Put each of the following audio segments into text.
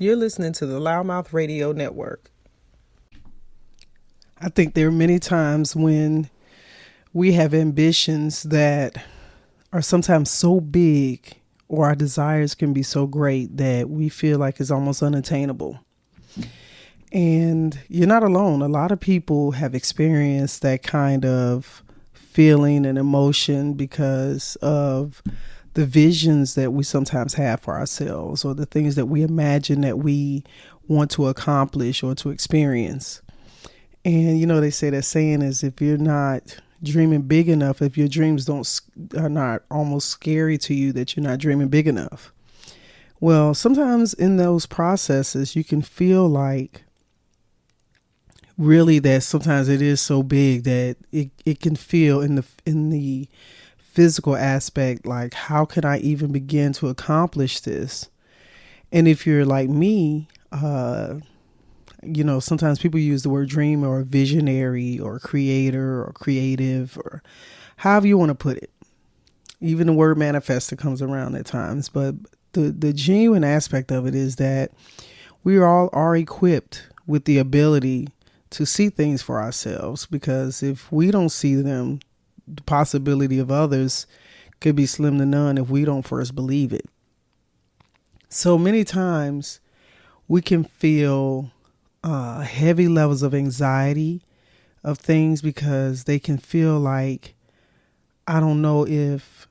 You're listening to the Loudmouth Radio Network. I think there are many times when we have ambitions that are sometimes so big, or our desires can be so great that we feel like it's almost unattainable. And you're not alone. A lot of people have experienced that kind of feeling and emotion because of the visions that we sometimes have for ourselves, or the things that we imagine that we want to accomplish or to experience. And, you know, they say that saying is, if you're not dreaming big enough, if your dreams are not almost scary to you, that you're not dreaming big enough. Well, sometimes in those processes, you can feel like really that sometimes it is so big that it can feel in the physical aspect, like, how can I even begin to accomplish this? And if you're like me, sometimes people use the word dream or visionary or creator or creative, or however you want to put it. Even the word manifestor comes around at times. But the genuine aspect of it is that we all are equipped with the ability to see things for ourselves, because if we don't see them, the possibility of others could be slim to none if we don't first believe it. So many times we can feel heavy levels of anxiety of things, because they can feel like, I don't know if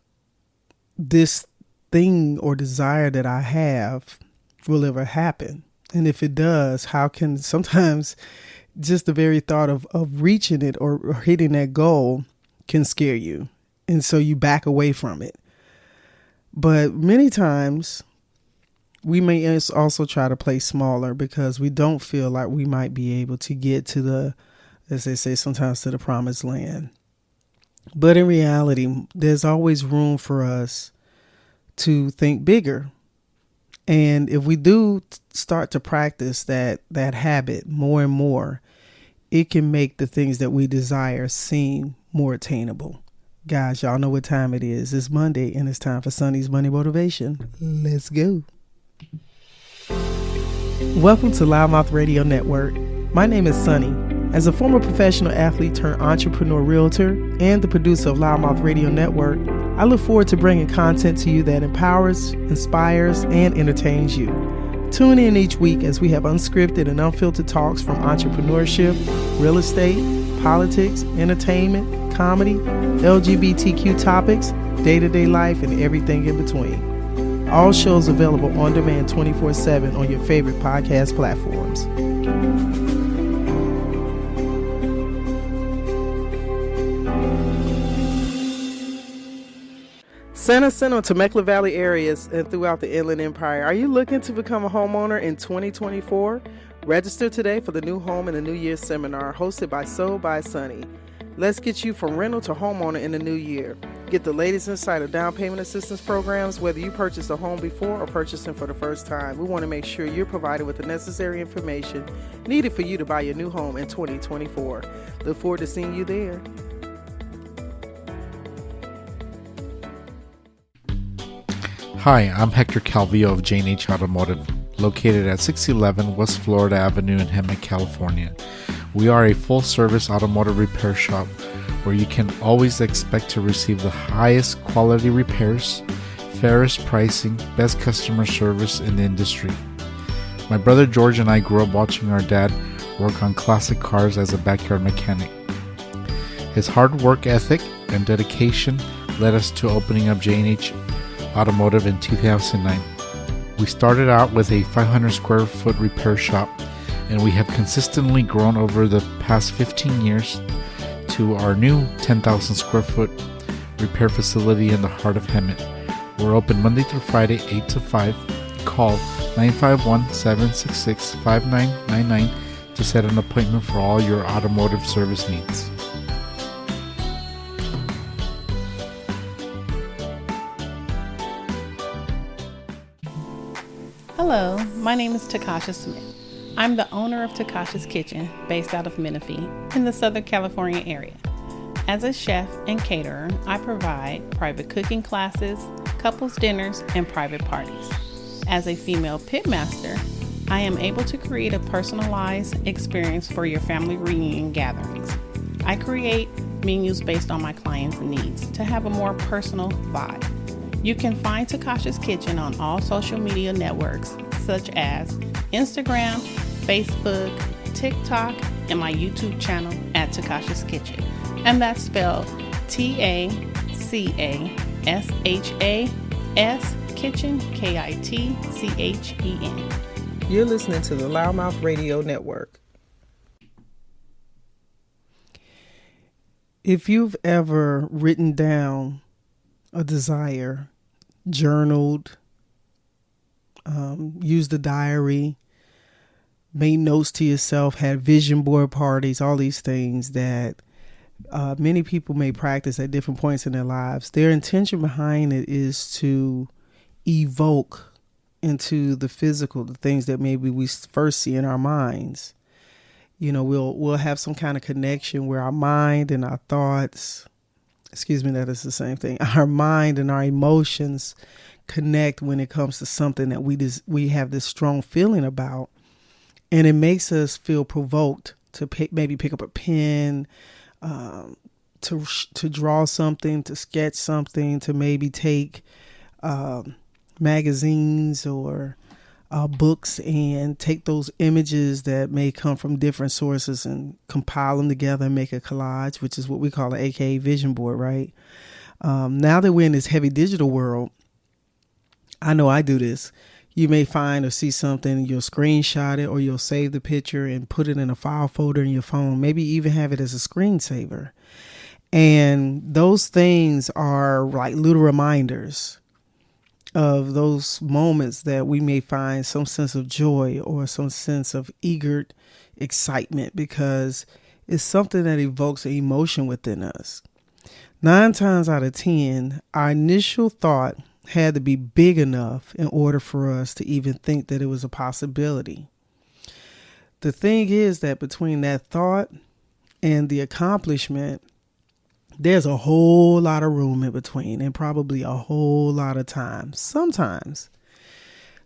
this thing or desire that I have will ever happen. And if it does, how can sometimes just the very thought of reaching it or hitting that goal can scare you. And so you back away from it. But many times we may also try to play smaller, because we don't feel like we might be able to get to the, as they say sometimes, to the promised land. But in reality, there's always room for us to think bigger. And if we do start to practice that habit more and more, it can make the things that we desire seem more attainable. Guys, y'all know what time it is. It's Monday, and it's time for Sunny's Money Motivation. Let's go. Welcome to Loudmouth Radio Network. My name is Sunny. As a former professional athlete turned entrepreneur realtor and the producer of Loudmouth Radio Network, I look forward to bringing content to you that empowers, inspires, and entertains you. Tune in each week as we have unscripted and unfiltered talks from entrepreneurship, real estate, politics, entertainment, comedy, LGBTQ topics, day-to-day life, and everything in between. All shows available on demand 24/7 on your favorite podcast platforms. Center, Temecula Valley areas, and throughout the Inland Empire. Are you looking to become a homeowner in 2024? Register today for the New Home in the New Year seminar hosted by Sold by Sunny. Let's get you from rental to homeowner in the new year. Get the latest insight of down payment assistance programs, whether you purchased a home before or purchasing for the first time. We want to make sure you're provided with the necessary information needed for you to buy your new home in 2024. Look forward to seeing you there. Hi, I'm Hector Calvillo of J&H Automotive, located at 611 West Florida Avenue in Hemet, California. We are a full-service automotive repair shop where you can always expect to receive the highest quality repairs, fairest pricing, best customer service in the industry. My brother George and I grew up watching our dad work on classic cars as a backyard mechanic. His hard work ethic and dedication led us to opening up J&H Automotive in 2009. We started out with a 500 square foot repair shop, and we have consistently grown over the past 15 years to our new 10,000 square foot repair facility in the heart of Hemet. We're open Monday through Friday, 8 to 5. Call 951-766-5999 to set an appointment for all your automotive service needs. Hello, my name is Takasha Smith. I'm the owner of Takasha's Kitchen, based out of Menifee, in the Southern California area. As a chef and caterer, I provide private cooking classes, couples dinners, and private parties. As a female pitmaster, I am able to create a personalized experience for your family reunion gatherings. I create menus based on my clients' needs to have a more personal vibe. You can find Takasha's Kitchen on all social media networks such as Instagram, Facebook, TikTok, and my YouTube channel at Takasha's Kitchen. And that's spelled TACASHAS Kitchen, KITCHEN. You're listening to the Loudmouth Radio Network. If you've ever written down a desire, journaled, used a diary, made notes to yourself, had vision board parties, all these things that many people may practice at different points in their lives, their intention behind it is to evoke into the physical the things that maybe we first see in our minds. You know, we'll have some kind of connection where our mind and our thoughts, that is the same thing. Our mind and our emotions connect when it comes to something that we have this strong feeling about, and it makes us feel provoked to maybe pick up a pen, to draw something, to sketch something, to maybe take magazines or books and take those images that may come from different sources and compile them together and make a collage, which is what we call an AKA vision board, right? Now that we're in this heavy digital world, I know I do this. You may find or see something, you'll screenshot it or you'll save the picture and put it in a file folder in your phone, maybe even have it as a screensaver. And those things are like little reminders of those moments that we may find some sense of joy or some sense of eager excitement, because it's something that evokes an emotion within us. 9 times out of 10, our initial thought had to be big enough in order for us to even think that it was a possibility. The thing is that between that thought and the accomplishment, there's a whole lot of room in between, and probably a whole lot of time. Sometimes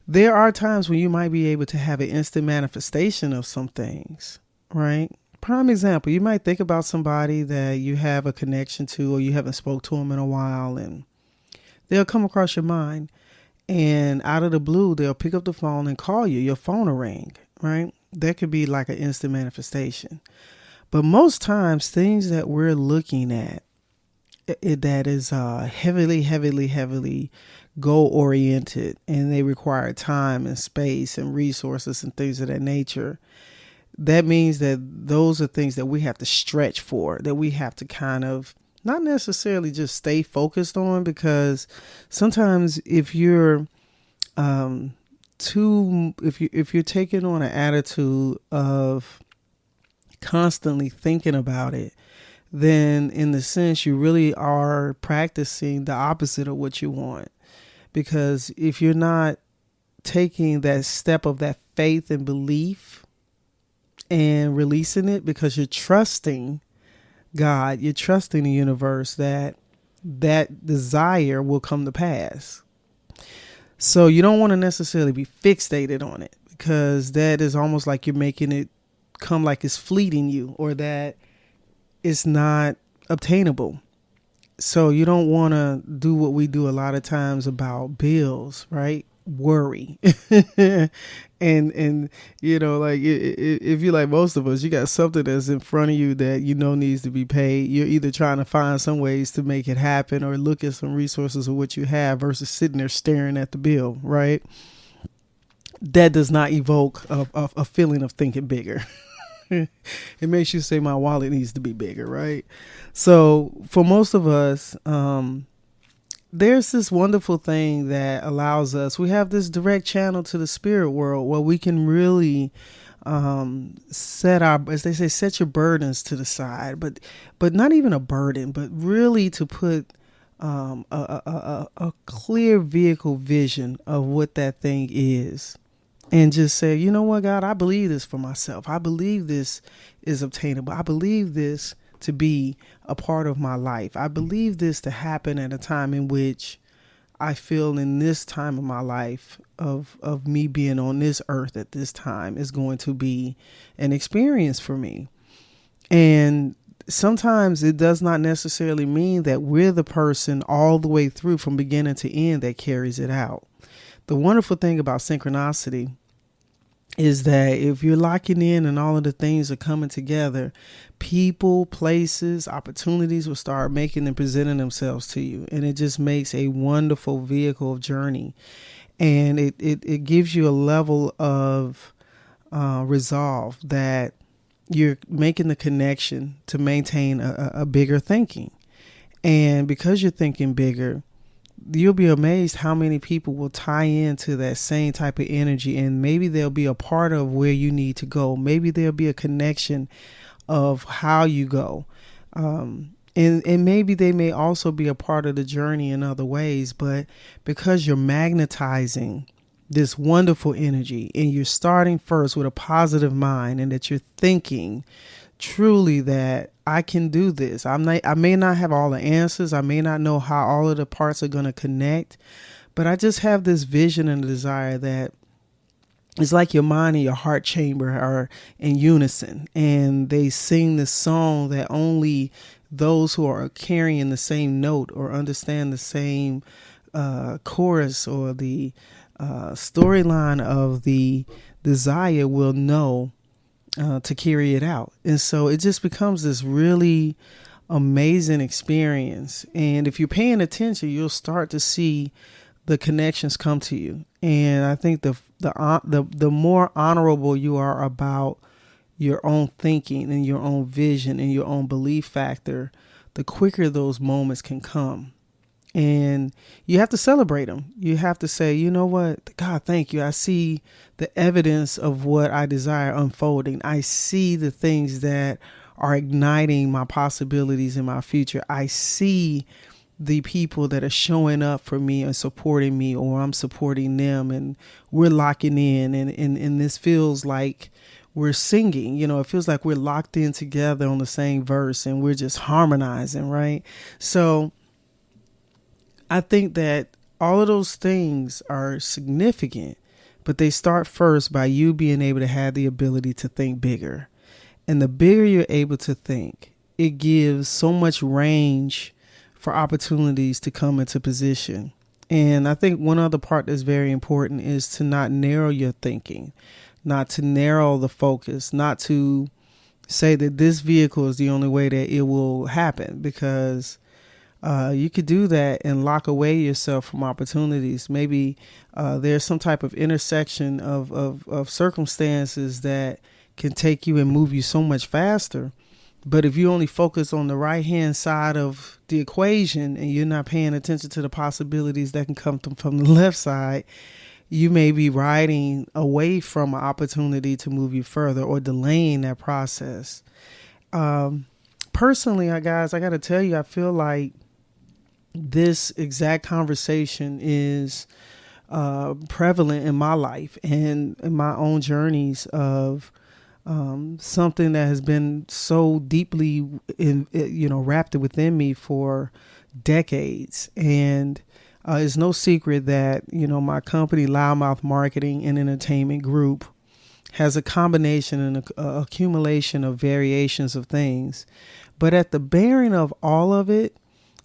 there are times when you might be able to have an instant manifestation of some things, right? Prime example, you might think about somebody that you have a connection to or you haven't spoke to them in a while, and they'll come across your mind, and out of the blue, they'll pick up the phone and call you. Your phone will ring, right? That could be like an instant manifestation. But most times, things that we're looking at, that is heavily goal-oriented, and they require time and space and resources and things of that nature, that means that those are things that we have to stretch for, that we have to kind of not necessarily just stay focused on, because sometimes if you're if you're taking on an attitude of constantly thinking about it, then in the sense you really are practicing the opposite of what you want. Because if you're not taking that step of that faith and belief and releasing it, because you're trusting God, you're trusting the universe that desire will come to pass. So you don't want to necessarily be fixated on it, because that is almost like you're making it come like it's fleeting you, or that it's not obtainable. So you don't want to do what we do a lot of times about bills, right? Worry. and you know, like if you're like most of us, you got something that's in front of you that you know needs to be paid. You're either trying to find some ways to make it happen or look at some resources of what you have versus sitting there staring at the bill, right? That does not evoke a feeling of thinking bigger. It makes you say my wallet needs to be bigger, right? So for most of us, there's this wonderful thing that allows us, we have this direct channel to the spirit world where we can really set our, as they say, set your burdens to the side, but not even a burden, but really to put a clear vehicle vision of what that thing is. And just say, you know what, God, I believe this for myself. I believe this is obtainable. I believe this to be a part of my life. I believe this to happen at a time in which I feel in this time of my life of me being on this earth at this time is going to be an experience for me. And sometimes it does not necessarily mean that we're the person all the way through from beginning to end that carries it out. The wonderful thing about synchronicity is that if you're locking in and all of the things are coming together, people, places, opportunities will start making and presenting themselves to you. And it just makes a wonderful vehicle of journey. And it gives you a level of resolve that you're making the connection to maintain a bigger thinking. And because you're thinking bigger, you'll be amazed how many people will tie into that same type of energy, and maybe they'll be a part of where you need to go. Maybe there'll be a connection of how you go. And maybe they may also be a part of the journey in other ways, but because you're magnetizing this wonderful energy and you're starting first with a positive mind, and that you're thinking truly that I can do this. I may not have all the answers. I may not know how all of the parts are going to connect, but I just have this vision and desire that it's like your mind and your heart chamber are in unison, and they sing this song that only those who are carrying the same note or understand the same chorus or the storyline of the desire will know to carry it out. And so it just becomes this really amazing experience. And if you're paying attention, you'll start to see the connections come to you. And I think the more honorable you are about your own thinking and your own vision and your own belief factor, the quicker those moments can come. And you have to celebrate them. You have to say, you know what, God, thank you. I see the evidence of what I desire unfolding. I see the things that are igniting my possibilities in my future. I see the people that are showing up for me and supporting me, or I'm supporting them, and we're locking in. And this feels like we're singing, it feels like we're locked in together on the same verse, and we're just harmonizing, right? So I think that all of those things are significant, but they start first by you being able to have the ability to think bigger. And the bigger you're able to think, it gives so much range for opportunities to come into position. And I think one other part that's very important is to not narrow your thinking, not to narrow the focus, not to say that this vehicle is the only way that it will happen, because you could do that and lock away yourself from opportunities. Maybe there's some type of intersection of circumstances that can take you and move you so much faster. But if you only focus on the right-hand side of the equation and you're not paying attention to the possibilities that can come from the left side, you may be riding away from an opportunity to move you further or delaying that process. Personally, guys, I got to tell you, I feel like this exact conversation is prevalent in my life and in my own journeys of something that has been so deeply wrapped within me for decades. And it's no secret that, my company, Loudmouth Marketing and Entertainment Group, has a combination and accumulation of variations of things. But at the bearing of all of it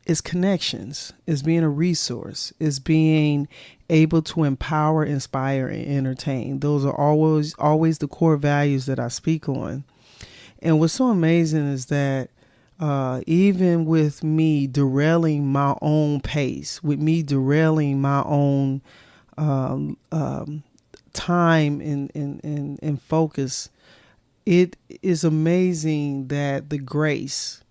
is connections, is being a resource, is being able to empower, inspire, and entertain. Those are always the core values that I speak on. And what's so amazing is that even with me derailing my own pace, with me derailing my own time and focus, it is amazing that the grace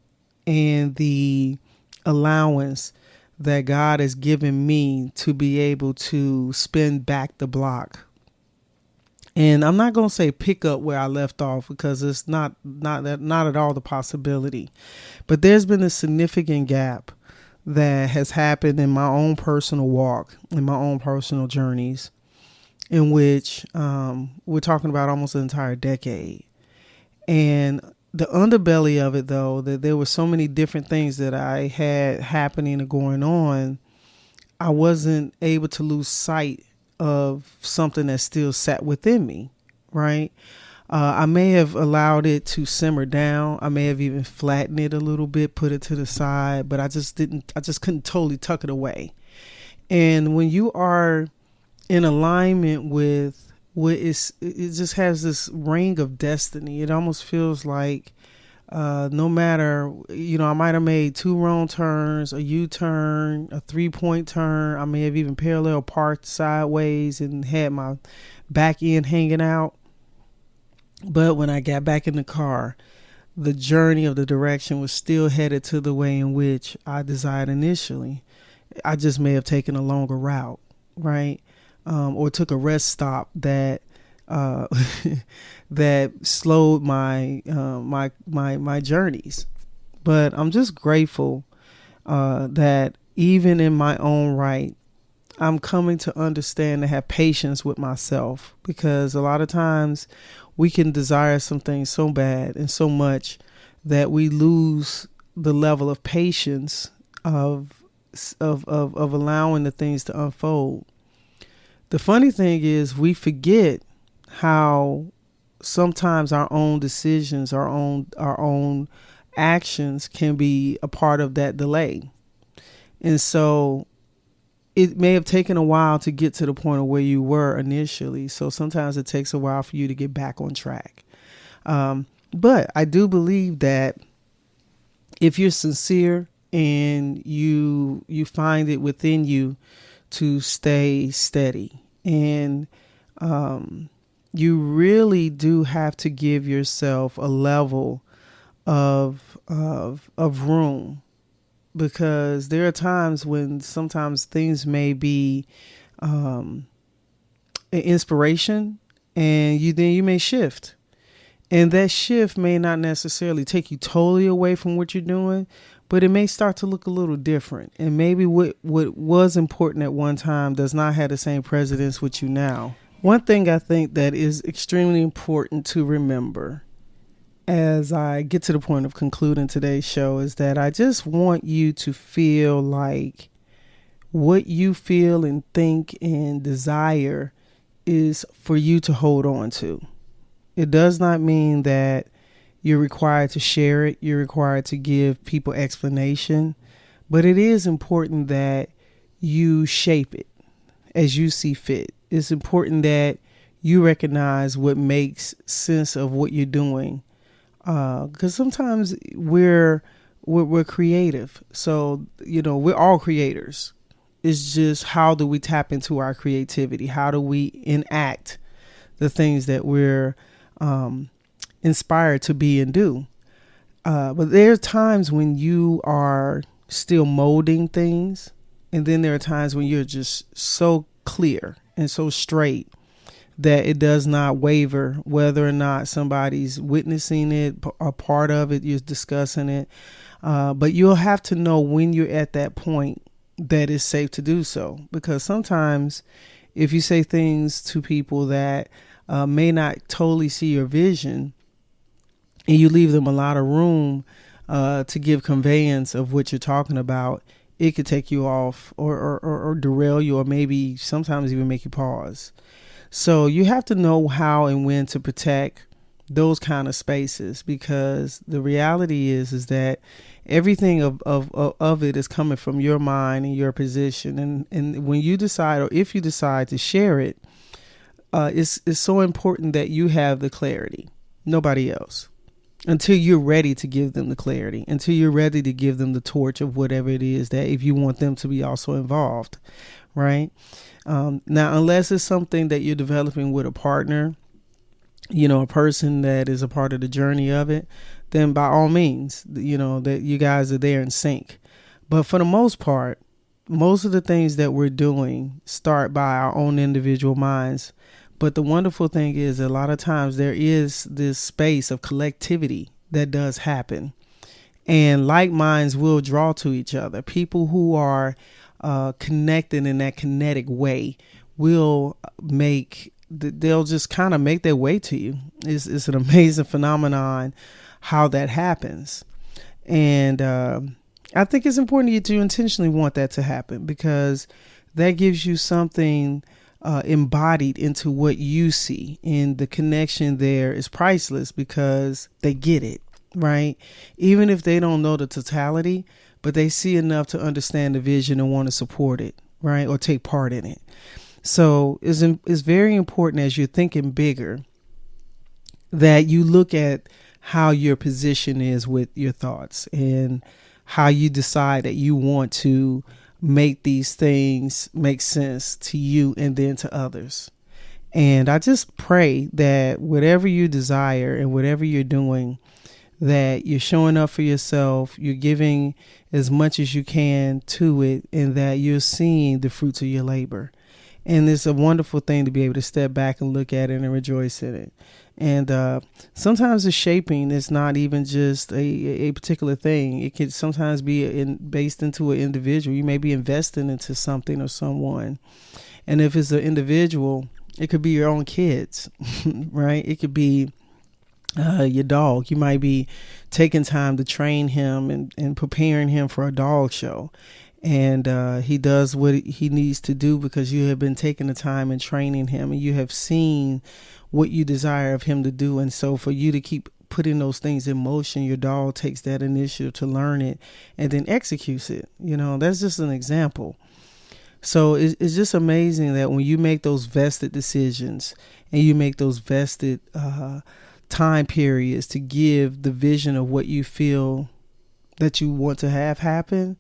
and the allowance that God has given me to be able to spin back the block. And I'm not going to say pick up where I left off, because it's not at all the possibility. But there's been a significant gap that has happened in my own personal walk, in my own personal journeys, in which we're talking about almost an entire decade. And the underbelly of it, though, that there were so many different things that I had happening and going on, I wasn't able to lose sight of something that still sat within me, right? I may have allowed it to simmer down. I may have even flattened it a little bit, put it to the side, but I just couldn't totally tuck it away. And when you are in alignment with what is, it just has this ring of destiny. It almost feels like no matter, I might have made 2 wrong turns, a U-turn, a 3-point turn. I may have even parallel parked sideways and had my back end hanging out. But when I got back in the car, the journey of the direction was still headed to the way in which I desired initially. I just may have taken a longer route, right? Or took a rest stop that that slowed my my journeys. But I'm just grateful that even in my own right, I'm coming to understand and have patience with myself, because a lot of times we can desire some things so bad and so much that we lose the level of patience of allowing the things to unfold. The funny thing is, we forget how sometimes our own decisions, our own actions can be a part of that delay. And so it may have taken a while to get to the point of where you were initially. So sometimes it takes a while for you to get back on track. But I do believe that if you're sincere and you find it within you to stay steady, and you really do have to give yourself a level of room, because there are times when sometimes things may be an inspiration, and you may shift, and that shift may not necessarily take you totally away from what you're doing, but it may start to look a little different, and maybe what was important at one time does not have the same precedence with you now. One thing I think that is extremely important to remember as I get to the point of concluding today's show is that I just want you to feel like what you feel and think and desire is for you to hold on to. It does not mean that you're required to share it. You're required to give people explanation, but it is important that you shape it as you see fit. It's important that you recognize what makes sense of what you're doing. Because sometimes we're creative. So, we're all creators. It's just, how do we tap into our creativity? How do we enact the things that we're inspired to be and do? But there are times when you are still molding things. And then there are times when you're just so clear and so straight that it does not waver, whether or not somebody's witnessing it, a part of it, you're discussing it. But you'll have to know when you're at that point that it's safe to do so. Because sometimes if you say things to people that may not totally see your vision, and you leave them a lot of room to give conveyance of what you're talking about, it could take you off or derail you, or maybe sometimes even make you pause. So you have to know how and when to protect those kind of spaces, because the reality is that everything of it is coming from your mind and your position. And when you decide, or if you decide to share it, it's so important that you have the clarity, nobody else, until you're ready to give them the clarity, until you're ready to give them the torch of whatever it is that, if you want them to be also involved, right? Now, unless it's something that you're developing with a partner, a person that is a part of the journey of it, then by all means, that you guys are there in sync. But for the most part, most of the things that we're doing start by our own individual minds. But the wonderful thing is, a lot of times there is this space of collectivity that does happen, and like minds will draw to each other. People who are connected in that kinetic way will they'll just kind of make their way to you. It's an amazing phenomenon how that happens. And I think it's important to you to intentionally want that to happen, because that gives you something embodied into what you see. And the connection there is priceless because they get it, right? Even if they don't know the totality, but they see enough to understand the vision and want to support it, right? Or take part in it. So it's very important as you're thinking bigger that you look at how your position is with your thoughts and how you decide that you want to make these things make sense to you and then to others. And I just pray that whatever you desire and whatever you're doing, that you're showing up for yourself, you're giving as much as you can to it, and that you're seeing the fruits of your labor. And it's a wonderful thing to be able to step back and look at it and rejoice in it. And sometimes the shaping is not even just a particular thing. It can sometimes be based into an individual. You may be investing into something or someone. And if it's an individual, it could be your own kids, right? It could be your dog. You might be taking time to train him and preparing him for a dog show. And he does what he needs to do because you have been taking the time and training him, and you have seen what you desire of him to do. And so for you to keep putting those things in motion, your dog takes that initiative to learn it and then executes it. You know, that's just an example. So it's just amazing that when you make those vested decisions and you make those vested time periods to give the vision of what you feel that you want to have happen,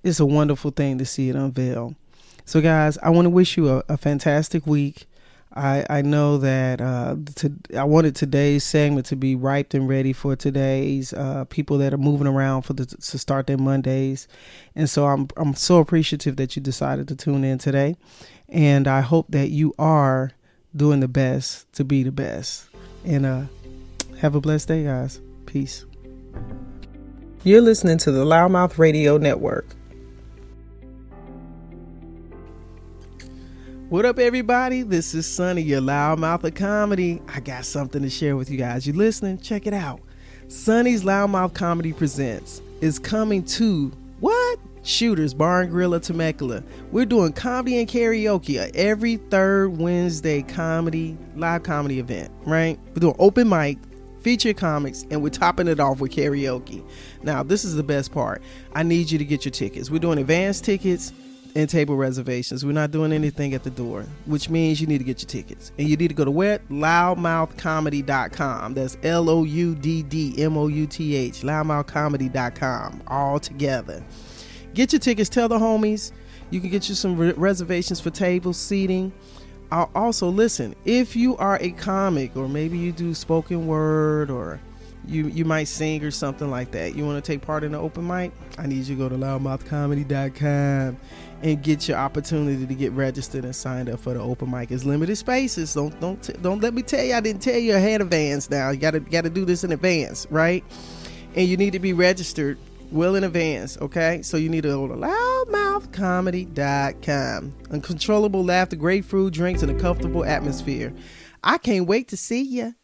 it's a wonderful thing to see it unveil. So guys, I want to wish you a fantastic week. I know that I wanted today's segment to be ripe and ready for today's people that are moving around to start their Mondays. And so I'm so appreciative that you decided to tune in today. And I hope that you are doing the best to be the best. And have a blessed day, guys. Peace. You're listening to the Loudmouth Radio Network. What up, everybody? This is Sonny, your Loudmouth of Comedy. I got something to share with you guys. You listening? Check it out. Sonny's Loudmouth Comedy Presents is coming to what? Shooters Bar and Grill of Temecula. We're doing comedy and karaoke every third Wednesday live comedy event, right? We're doing open mic, feature comics, and we're topping it off with karaoke. Now, this is the best part. I need you to get your tickets. We're doing advanced tickets and table reservations. We're not doing anything at the door, which means you need to get your tickets. And you need to go to where? Loudmouthcomedy.com. That's LOUDDMOUTH, loudmouthcomedy.com, all together. Get your tickets. Tell the homies. You can get you some reservations for tables, seating. Also, listen, if you are a comic, or maybe you do spoken word, or you might sing or something like that, you want to take part in the open mic, I need you to go to loudmouthcomedy.com and get your opportunity to get registered and signed up for the open mic. It's limited spaces. Don't let me tell you I didn't tell you ahead of advance. Now you gotta do this in advance, right? And you need to be registered well in advance, okay? So you need to go to loudmouthcomedy.com. Uncontrollable laughter, great food, drinks, and a comfortable atmosphere. I can't wait to see you.